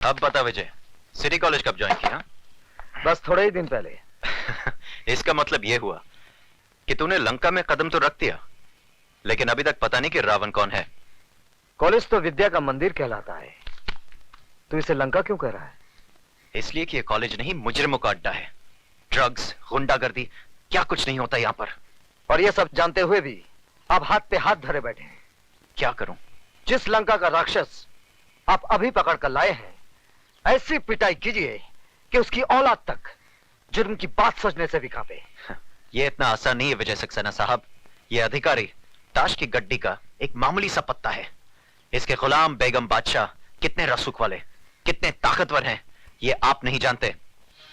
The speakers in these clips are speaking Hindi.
अब बता विजय, सिटी कॉलेज कब ज्वाइन किया? बस थोड़े ही दिन पहले। इसका मतलब यह हुआ कि तूने लंका में कदम तो रख दिया, लेकिन अभी तक पता नहीं कि रावण कौन है। कॉलेज तो विद्या का मंदिर कहलाता है, तू इसे लंका क्यों कह रहा है? इसलिए कि यह कॉलेज नहीं, मुजरिमों का अड्डा है। ड्रग्स, गुंडागर्दी, क्या कुछ नहीं होता यहां पर। और ये सब जानते हुए भी आप हाथ पे हाथ धरे बैठे हैं। क्या करूं? जिस लंका का राक्षस आप अभी पकड़ कर लाए हैं, ऐसी पिटाई कीजिए कि उसकी औलाद तक जुर्म की बात सोचने से भी कांपे। यह इतना आसान नहीं है विजय सक्सेना साहब। यह अधिकारी ताश की गड्डी का एक मामूली सा पत्ता है। इसके गुलाम बेगम बादशाह कितने रसूख वाले, कितने ताकतवर हैं, ये आप नहीं जानते।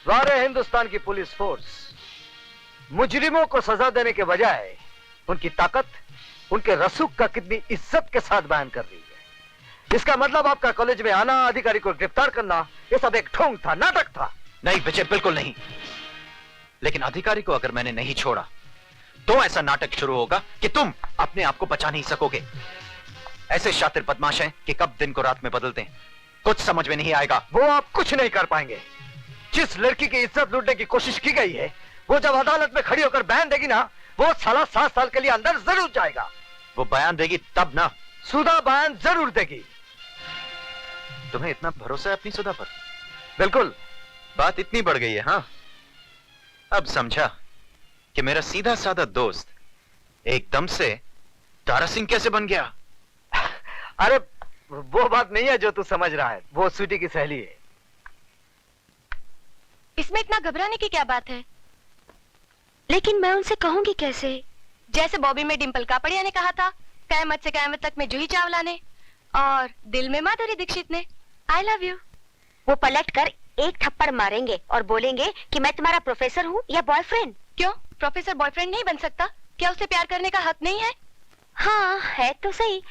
सारे हिंदुस्तान की पुलिस फोर्स मुजरिमों को सजा देने के बजाय उनकी ताकत, उनके रसूख का कितनी इज्जत के साथ बयान कर रही है। इसका मतलब आपका कॉलेज में आना, अधिकारी को गिरफ्तार करना, ये सब एक ढोंग था, नाटक था। नहीं विजय, बिल्कुल नहीं। लेकिन अधिकारी को अगर मैंने नहीं छोड़ा तो ऐसा नाटक शुरू होगा कि तुम अपने आप को बचा नहीं सकोगे। ऐसे शातिर बदमाश हैं कि कब दिन को रात में बदलते हैं, कुछ समझ में नहीं आएगा। वो आप कुछ नहीं कर पाएंगे। जिस लड़की की इज्जत लूटने की कोशिश की गई है, वो जब अदालत में खड़ी होकर बयान देगी ना, वो साला 7 साल के लिए अंदर जरूर जाएगा। वो बयान देगी तब ना। सुधा बयान जरूर देगी। तुम्हें इतना भरोसा है अपनी सुधा पर? बिल्कुल। बात इतनी बढ़ गई है। हाँ, अब समझा कि मेरा सीधा साधा दोस्त एकदम से तारा सिंह कैसे बन गया। अरे वो बात नहीं है जो तू समझ रहा है, वो स्वीटी की सहेली है। इसमें इतना घबराने की क्या बात है? लेकिन मैं उनसे कहूंगी कैसे? जैसे बॉबी में डिंपल कापड़िया ने कहा था, कयामत से कयामत तक में जूही चावला ने, और दिल में माधुरी दीक्षित ने, आई लव यू। वो पलट कर एक थप्पड़ मारेंगे और बोलेंगे कि मैं तुम्हारा प्रोफेसर हूँ या बॉयफ्रेंड। क्यों, प्रोफेसर बॉयफ्रेंड नहीं बन सकता? क्या उसे प्यार करने का हक नहीं है? हाँ है तो सही,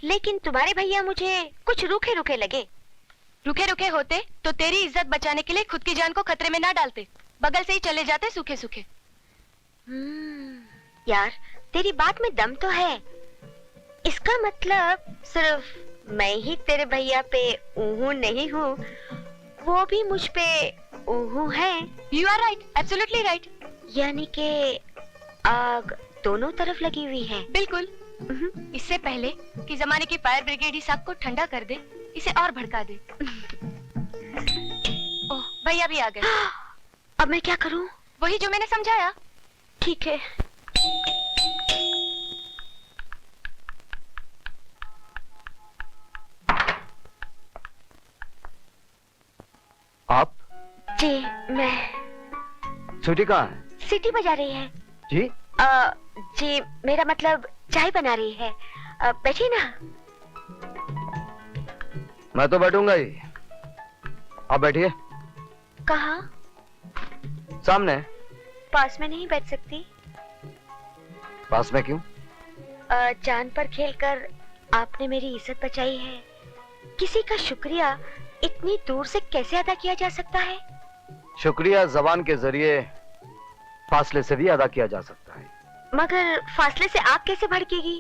लेकिन तुम्हारे भैया मुझे कुछ रूखे रूखे लगे। रुखे रुखे होते तो तेरी इज्जत बचाने के लिए खुद की जान को खतरे में ना डालते, बगल से ही चले जाते सूखे सूखे। यार तेरी बात में दम तो है। इसका मतलब सिर्फ मैं ही तेरे भैया पे ऊहू नहीं हूँ, वो भी मुझ पे ऊहू है। You are right, absolutely right. यानी कि आग दोनों तरफ लगी हुई है। बिल्कुल। इससे पहले कि जमाने की फायर ब्रिगेड इस आग को ठंडा कर दे, इसे और भड़का दे। ओह, भैया भी आ गए। अब मैं क्या करूं? वही जो मैंने समझाया। ठीक है। आप? जी मैं। स्वीटी कहाँ है? सीटी बजा रही है। जी? जी मेरा मतलब चाय बना रही है। बैठिए ना। मैं तो बैठूंगा ही, आप बैठिए। कहाँ? सामने। पास में नहीं बैठ सकती? पास में क्यों? जान पर खेलकर आपने मेरी इज्जत बचाई है। किसी का शुक्रिया इतनी दूर से कैसे अदा किया जा सकता है? शुक्रिया जबान के जरिए फासले से भी अदा किया जा सकता है। मगर फासले से आग कैसे भड़केगी?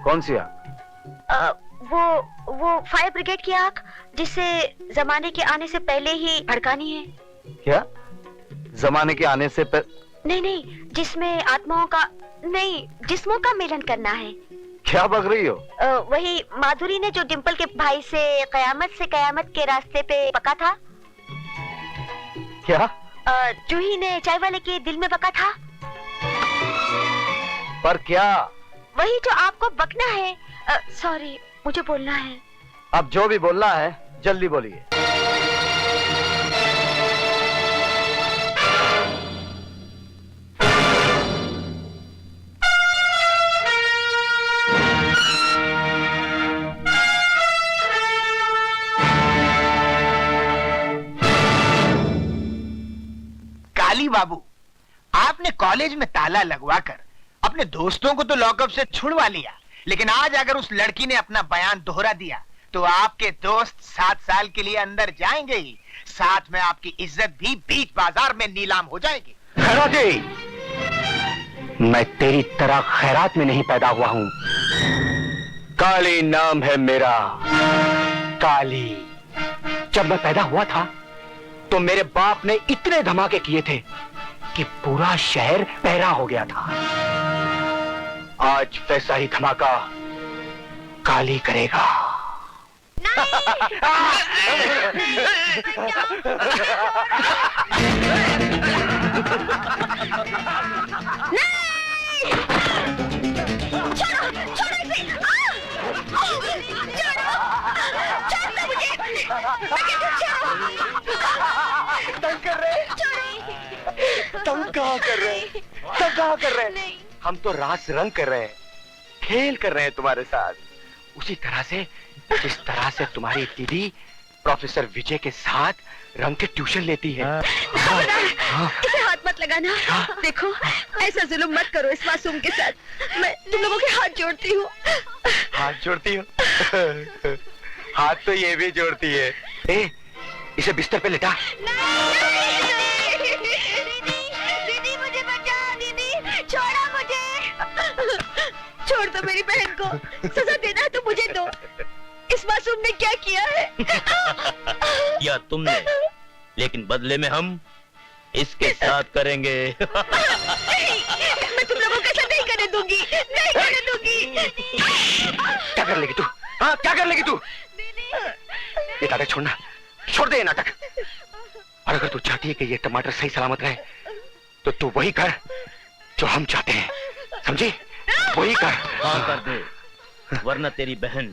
कौन सी आग? वो फायर ब्रिगेड की आग, जिसे जमाने के आने से पहले ही भड़कानी है। क्या? जमाने के आने से नहीं, जिसमें आत्माओं का नहीं, जिस्मों का मिलन करना है। क्या बक रही हो? वही माधुरी ने जो डिंपल के भाई से कयामत के रास्ते पे बका था। क्या? जूही ने चाय वाले के दिल में बका था। पर क्या? वही जो आपको बकना है। सॉरी, मुझे बोलना है। अब जो भी बोलना है जल्दी बोलिए। काली बाबू, आपने कॉलेज में ताला लगवाकर अपने दोस्तों को तो लॉकअप से छुड़वा लिया, लेकिन आज अगर उस लड़की ने अपना बयान दोहरा दिया तो आपके दोस्त 7 साल के लिए अंदर जाएंगे ही, साथ में आपकी इज्जत भी बीच बाजार में नीलाम हो जाएगी। खैराती, मैं तेरी तरह खैरात में नहीं पैदा हुआ हूं। काली नाम है मेरा, काली। जब मैं पैदा हुआ था तो मेरे बाप ने इतने धमाके किए थे कि पूरा शहर पहरा हो गया था। आज वैसा ही धमाका काली करेगा। तुम कहाँ कर रहे हैं? हम तो रास रंग कर रहे हैं, खेल कर रहे हैं तुम्हारे साथ, उसी तरह से जिस तरह से तुम्हारी दीदी प्रोफेसर विजय के साथ रंग के ट्यूशन लेती है। इसे हाथ मत लगाना। देखो, ऐसा जुल्म मत करो इस मासूम के साथ। मैं तुम लोगों के हाथ जोड़ती हूँ। हाथ जोड़ती हो? हाथ तो ये भी जोड़ती है। ए, इसे बिस्तर पे लेटा। दीदी मुझे बचा, दीदी छोड़ा मुझे। छोड़ दो मेरी बहन को, सजा देना है तो मुझे दो। इस मासूम ने क्या किया है? या तुमने, लेकिन बदले में हम इसके साथ करेंगे। नहीं, मैं तुम लोगों के साथ नहीं करने दूंगी, नहीं करने दूंगी। क्या कर लेगी तू? हाँ, क्या कर लेगी तू? ये नाटक छोड़ना, छोड़ दे ये नाटक। और अगर तू चाहती है कि ये टमाटर सही सलामत रहे तो तू वही कर जो हम चाहते हैं, समझी? वही कर। हाँ कर दे, वरना तेरी बहन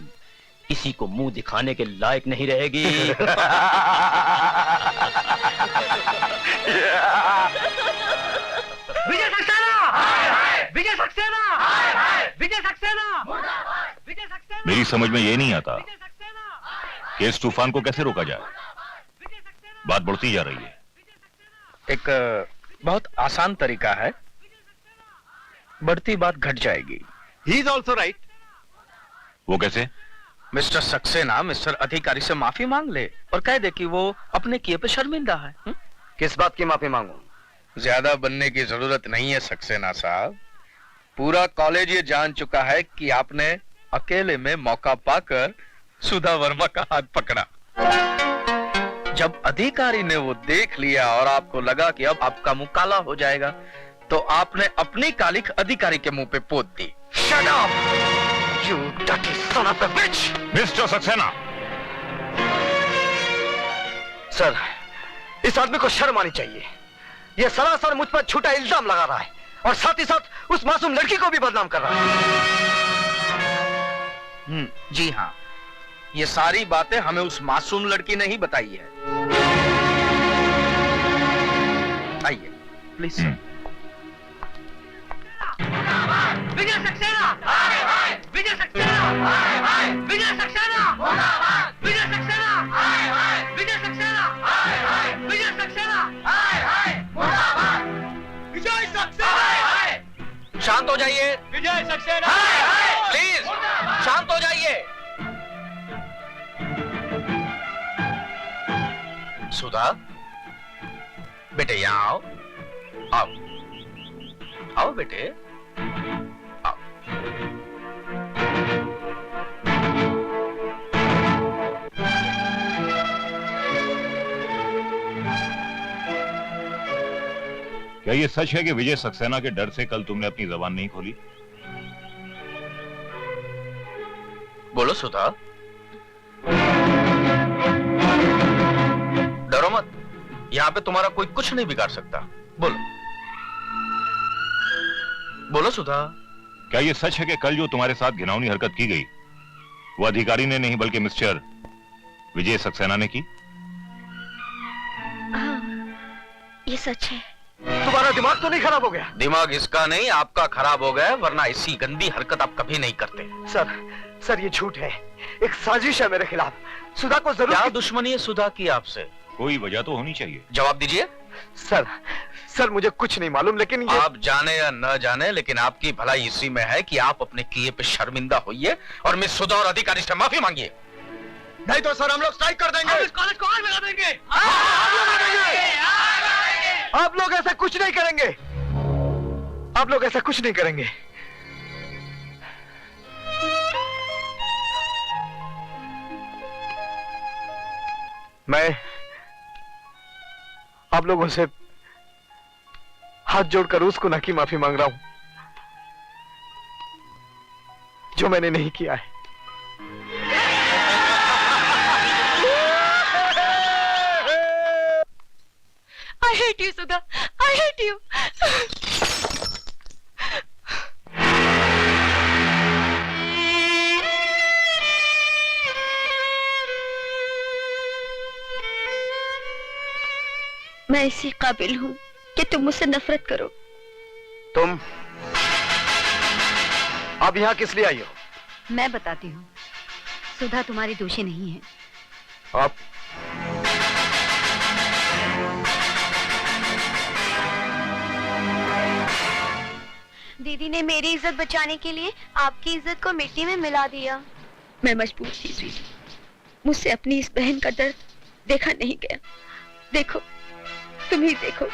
किसी को मुंह दिखाने के लायक नहीं रहेगी। विजय सक्सेना! विजय सक्सेना! विजय सक्सेना! विजय सक्सेना! मेरी समझ में ये नहीं आता कि इस तूफान को कैसे रोका जाए। बात बढ़ती जा रही है। एक बहुत आसान तरीका है, बढ़ती बात घट जाएगी। He is also right. वो कैसे? मिस्टर सक्सेना मिस्टर अधिकारी से माफी मांग ले और कह दे कि वो अपने किए पे शर्मिंदा है। किस बात की माफी मांगू? ज्यादा बनने की जरूरत नहीं है सक्सेना साहब। पूरा कॉलेज ये जान चुका है कि आपने अकेले में मौका पाकर सुधा वर्मा का हाथ पकड़ा। जब अधिकारी ने वो देख लिया और आपको लगा कि अब आपका मुंह काला हो जाएगा, तो आपने अपनी कालिख अधिकारी के मुंह पे पोत दी। Shut up! You dirty son of a bitch! Mister Saxena, sir, इस आदमी को शर्म आनी चाहिए। ये सरासर मुझ पर झूठा इल्जाम लगा रहा है और साथ ही साथ उस मासूम लड़की को भी बदनाम कर रहा है। जी हाँ, ये सारी बातें हमें उस मासूम लड़की ने ही बताई है। आइए प्लीज सर। विजय सक्सेना! विजय सक्सेना! विजय सक्सेना! विजय सक्सेना! विजय सक्सेना! विजय सक्सेना! विजय सक्सेना! शांत हो जाइए, विजय सक्सेना! प्लीज शांत हो जाइए। सुधा, बेटे यहाँ आओ, आओ, आओ बेटे, आओ। क्या ये सच है कि विजय सक्सेना के डर से कल तुमने अपनी जबान नहीं खोली? बोलो सुधा। डरो मत, यहाँ पे तुम्हारा कोई कुछ नहीं बिगाड़ सकता। बोलो, बोलो सुधा। क्या ये सच है कि कल जो तुम्हारे साथ घिनौनी हरकत की गई वो अधिकारी ने नहीं बल्कि मिस्टर विजय सक्सेना ने की? हाँ, ये सच है। तुम्हारा दिमाग तो नहीं खराब हो गया? दिमाग इसका नहीं, आपका खराब हो गया, वरना ऐसी गंदी हरकत आप कभी नहीं करते। सर ये झूठ है, एक साजिश है मेरे खिलाफ। सुधा को जरूर। क्या दुश्मनी है सुधा की आपसे? कोई वजह तो होनी चाहिए। जवाब दीजिए। सर मुझे कुछ नहीं मालूम, लेकिन ये... आप जाने या न जाने, लेकिन आपकी भलाई इसी में है कि आप अपने किए पे शर्मिंदा होइए और मिस सुधा और अधिकारी से माफी मांगिए। नहीं तो सर हम लोग स्ट्राइक कर देंगे। इस कॉलेज को आग लगा देंगे। आप लोग ऐसा कुछ नहीं करेंगे। आप लोग ऐसा कुछ नहीं करेंगे। मैं आप लोगों से हाथ जोड़कर उस गुनाह की माफी मांग रहा हूं जो मैंने नहीं किया है। I hate you, Sudha. I hate you. मैं इसी काबिल हूँ कि तुम मुझसे नफरत करो। तुम अब यहां किस लिए आई हो? मैं बताती हूँ। सुधा तुम्हारी दोषी नहीं है। आप दीदी ने मेरी इज्जत बचाने के लिए आपकी इज्जत को मिट्टी में मिला दिया। मैं मजबूर थी स्वीटी। मुझसे अपनी इस बहन का दर्द देखा नहीं गया। देखो, तुम ही देखो,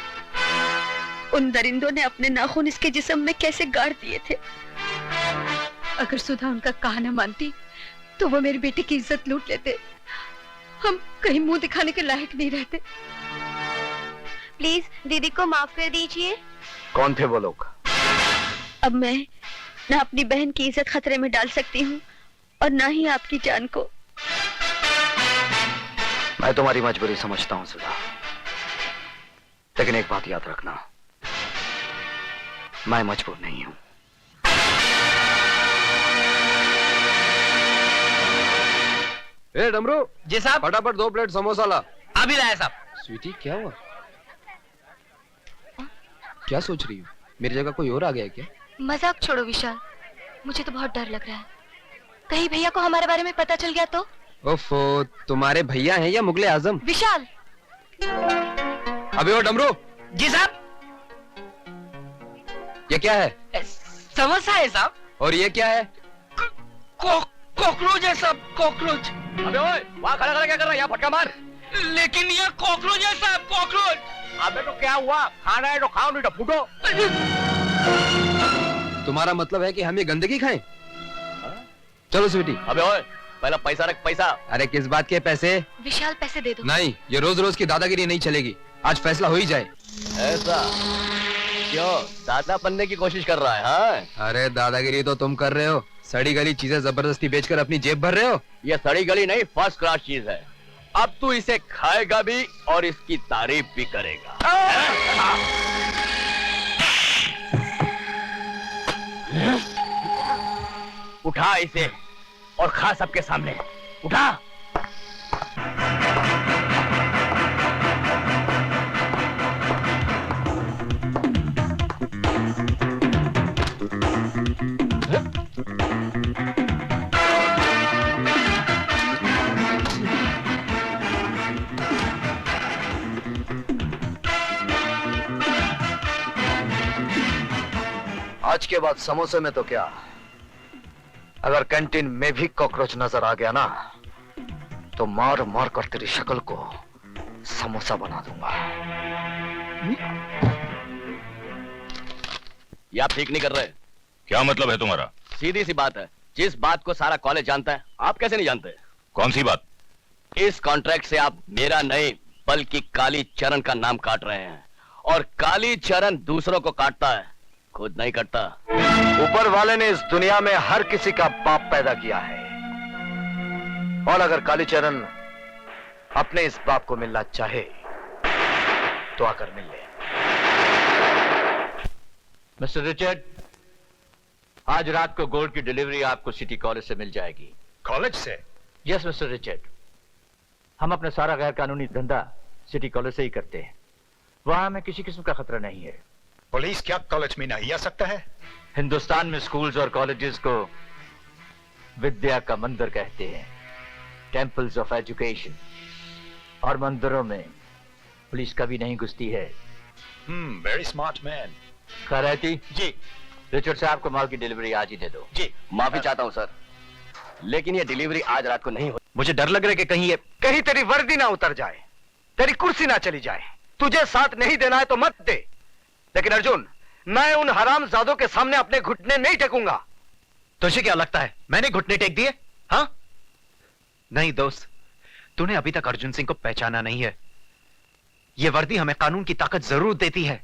उन दरिंदों ने अपने नाखून इसके जिस्म में कैसे गाड़ दिए थे। अगर सुधा उनका कहा न मानती तो वो मेरी बेटी की इज्जत लूट लेते। हम कहीं मुंह दिखाने के लायक नहीं रहते। प्लीज दीदी को माफ कर दीजिए। कौन थे वो लोग? अब मैं न अपनी बहन की इज्जत खतरे में डाल सकती हूँ और न ही आपकी जान को। मैं तुम्हारी मजबूरी समझता हूं सुधा, लेकिन एक बात याद रखना, मैं मजबूर नहीं हूं। ए डमरू जी साहब। फटाफट 2 प्लेट समोसा ला। अभी लाया साहब। स्वीटी क्या हुआ? क्या सोच रही हो? मेरी जगह कोई और आ गया क्या? मजाक छोड़ो विशाल, मुझे तो बहुत डर लग रहा है। कहीं भैया को हमारे बारे में पता चल गया तो? ओफो, तुम्हारे भैया हैं या मुगले आजम? विशाल! अबे ओ डमरू। जी साहब। ये क्या है? समोसा है साहब। और ये क्या है? कॉकरोच है साहब, कॉकरोच। अबे ओए, वहाँ खड़ा खड़ा क्या कर रहा है? यहाँ फटका मार। लेकिन ये कॉकरोच है साहब, कॉकरोच। अबे तो क्या हुआ? खाना है तो खाओ, नहीं तो फूटो। तुम्हारा मतलब है कि हम ये गंदगी खाएं? चलो स्वीटी। अबे ओए, पहला पैसा रख, पैसा। अरे किस बात के पैसे? विशाल पैसे दे दो। नहीं, ये रोज रोज की दादागिरी नहीं चलेगी। आज फैसला हो ही जाए। ऐसा क्यों? दादा बनने की कोशिश कर रहा है? हाँ? अरे दादागिरी तो तुम कर रहे हो। सड़ी गली चीजें जबरदस्ती बेचकर अपनी जेब भर रहे हो। ये सड़ी गली नहीं, फर्स्ट क्लास चीज है। अब तू इसे खाएगा भी और इसकी तारीफ भी करेगा। उठा इसे और खा सबके सामने। उठा। आज के बाद समोसे में तो क्या, अगर कैंटीन में भी कॉकरोच नजर आ गया ना तो मार मार कर तेरी शक्ल को समोसा बना दूंगा। ये आप ठीक नहीं कर रहे। क्या मतलब है तुम्हारा? सीधी सी बात है, जिस बात को सारा कॉलेज जानता है, आप कैसे नहीं जानते? कौन सी बात? इस कॉन्ट्रैक्ट से आप मेरा नहीं बल्कि काली चरण का नाम काट रहे हैं, और काली चरण दूसरों को काटता है, खुद नहीं कटता। ऊपर वाले ने इस दुनिया में हर किसी का बाप पैदा किया है, और अगर कालीचरण अपने इस बाप को मिलना चाहे तो आकर मिल ले। मिस्टर रिचर्ड, आज रात को गोल्ड की डिलीवरी आपको सिटी कॉलेज से मिल जाएगी। कॉलेज से? यस मिस्टर रिचर्ड, हम अपना सारा गैर कानूनी धंधा सिटी कॉलेज से ही करते हैं। वहां हमें किसी किस्म का खतरा नहीं है। पुलिस क्या कॉलेज में नहीं आ सकता है? हिंदुस्तान में स्कूल्स और कॉलेजेस को विद्या का मंदिर कहते हैं, टेम्पल्स ऑफ एजुकेशन, और मंदिरों में पुलिस कभी नहीं घुसती है। Very smart man. Khairati ji, Richard साहब को माल की डिलीवरी आज ही दे दो। जी माफी चाहता हूं सर, लेकिन ये डिलीवरी आज रात को नहीं हो। मुझे डर लग रहा है कि कहीं तेरी वर्दी ना उतर जाए, तेरी कुर्सी ना चली जाए। तुझे साथ नहीं देना है तो मत दे, लेकिन अर्जुन, मैं उन हरामजादों के सामने अपने घुटने नहीं टेकूंगा। तुझे क्या लगता है मैंने घुटने टेक दिए? हाँ नहीं दोस्त, तूने अभी तक अर्जुन सिंह को पहचाना नहीं है। यह वर्दी हमें कानून की ताकत जरूर देती है,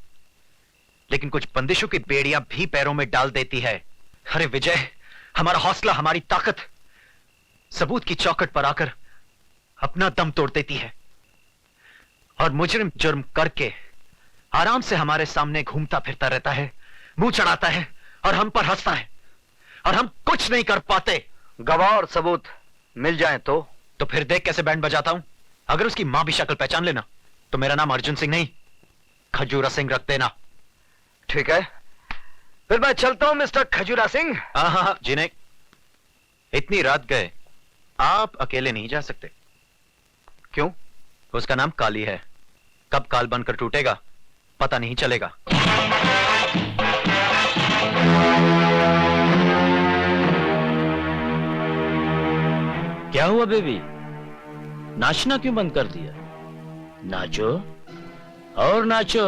लेकिन कुछ बंदिशों की बेड़ियां भी पैरों में डाल देती है। अरे विजय, हमारा हौसला, हमारी ताकत सबूत की चौखट पर आकर अपना दम तोड़ देती है, और मुजरिम जुर्म करके आराम से हमारे सामने घूमता फिरता रहता है, मुंह चढ़ाता है और हम पर हंसता है, और हम कुछ नहीं कर पाते। गवाह और सबूत मिल जाएं तो फिर देख कैसे बैंड बजाता हूं। अगर उसकी मां भी शक्ल पहचान लेना तो मेरा नाम अर्जुन सिंह नहीं, खजूरा सिंह रख देना। ठीक है, फिर मैं चलता हूं मिस्टर खजूरा सिंह। हाँ, जिन्हें इतनी रात गए, आप अकेले नहीं जा सकते। क्यों? उसका नाम काली है, कब काल बनकर टूटेगा पता नहीं चलेगा। क्या हुआ बेबी, नाचना क्यों बंद कर दिया? नाचो और नाचो।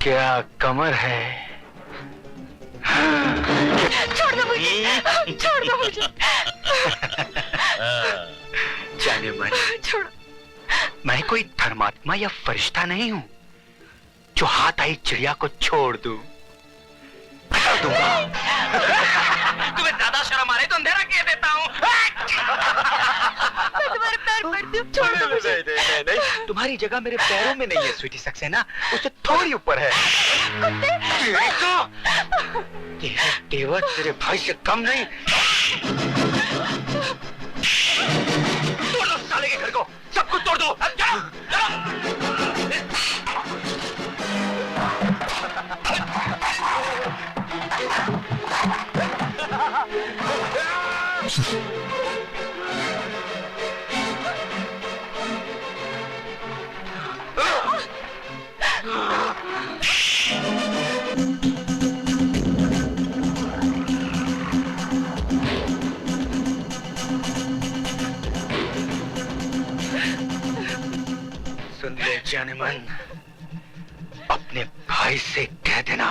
क्या कमर है। छोड़ दो मुझे, छोड़ दो मुझे। जाने मन, छोड़ो। मैं कोई धर्मात्मा या फरिश्ता नहीं हूं जो हाथ आई चिड़िया को छोड़ दूं। बता दूंगा। तुम्हें ज्यादा शर्म आ रही तो अंधेरा कह देता हूं। मैं तुम्हारे पैर पड़ती हूँ, छोड़ दो मुझे। नहीं, तुम्हारी जगह मेरे पैरों में नहीं है स्वीटी सक्सेना, उससे थोड़ी ऊपर है। तेरा तेवर तेरे भाई से कम नहीं। तोड़ दो साले के घर को, सब कुछ तोड़ दो। अब चलो, सुन ले जाने मन, अपने भाई से कह देना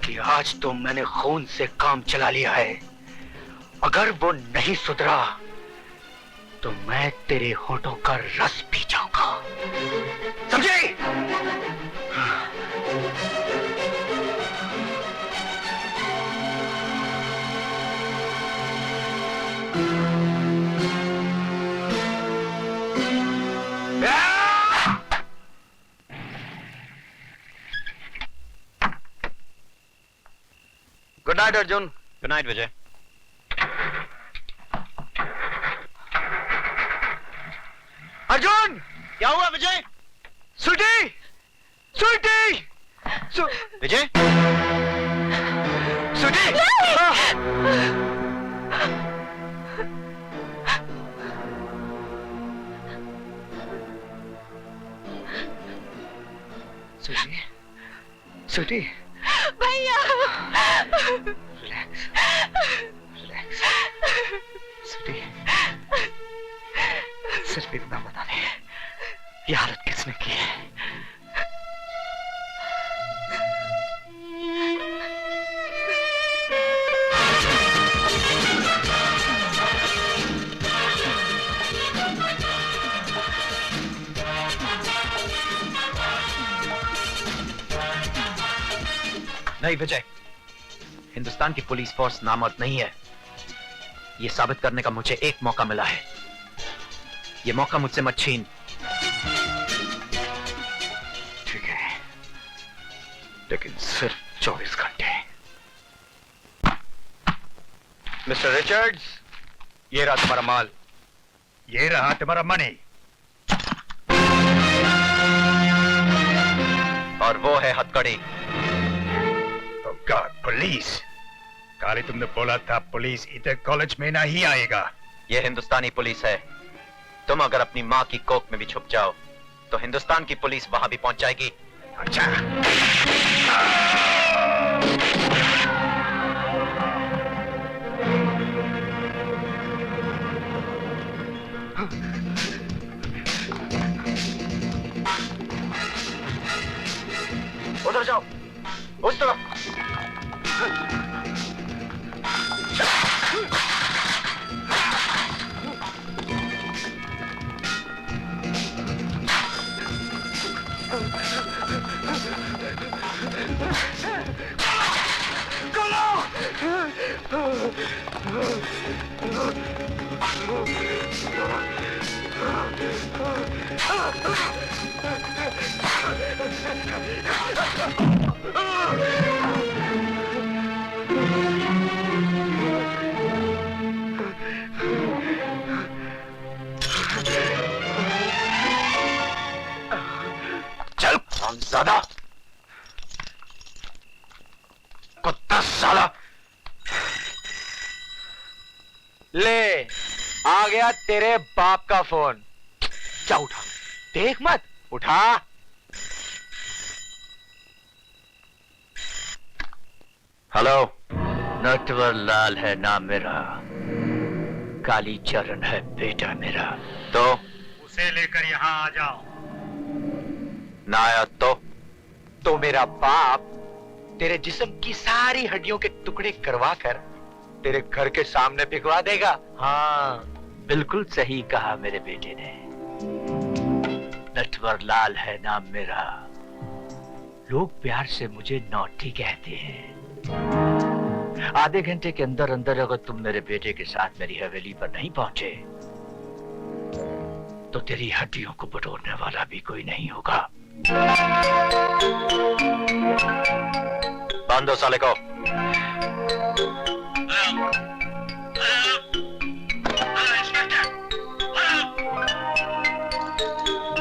कि आज तो मैंने खून से काम चला लिया है। अगर वो नहीं सुधरा तो मैं तेरे होठों का रस पी जाऊंगा, समझे? Good night Arjun. Good night Vijay. Arjun! क्या हुआ विजय? स्वीटी! स्वीटी! विजय? स्वीटी! स्वीटी! स्वीटी! भैया! Relax, relax. स्वीटी, सिर्फ इतना बता दे, ये हालत किसने की है? नहीं विजय, हिंदुस्तान की पुलिस फोर्स नामर्द नहीं है। यह साबित करने का मुझे एक मौका मिला है। यह मौका मुझसे मत छीन। ठीक है, लेकिन सिर्फ 24 घंटे। मिस्टर रिचर्ड्स, ये रहा तुम्हारा माल, ये रहा तुम्हारा मनी, और वो है हथकड़ी। God, police! काली, तुमने बोला था पुलिस इधर कॉलेज में ना ही आएगा। यह हिंदुस्तानी पुलिस है। तुम अगर अपनी माँ की कोख में भी छुप जाओ तो हिंदुस्तान की पुलिस वहां भी पहुंच जाएगी। अच्छा, उधर जाओ, उस तरफ। चल हरामजादा, कुत्ता साला। ले, आ गया तेरे बाप का फोन। जा उठा, देख मत, उठा। हेलो, नटवर लाल है नाम मेरा, काली चरण है बेटा मेरा। तो उसे लेकर यहाँ आ जाओ। ना आया तो मेरा बाप तेरे जिस्म की सारी हड्डियों के टुकड़े करवा कर तेरे घर के सामने भिगवा देगा। हाँ, बिल्कुल सही कहा मेरे बेटे ने। नटवर लाल है नाम मेरा, लोग प्यार से मुझे नौटी कहते हैं। आधे घंटे के अंदर अंदर अगर तुम मेरे बेटे के साथ मेरी हवेली पर नहीं पहुंचे तो तेरी हड्डियों को बटोरने वाला भी कोई नहीं होगा। बांधो साले को।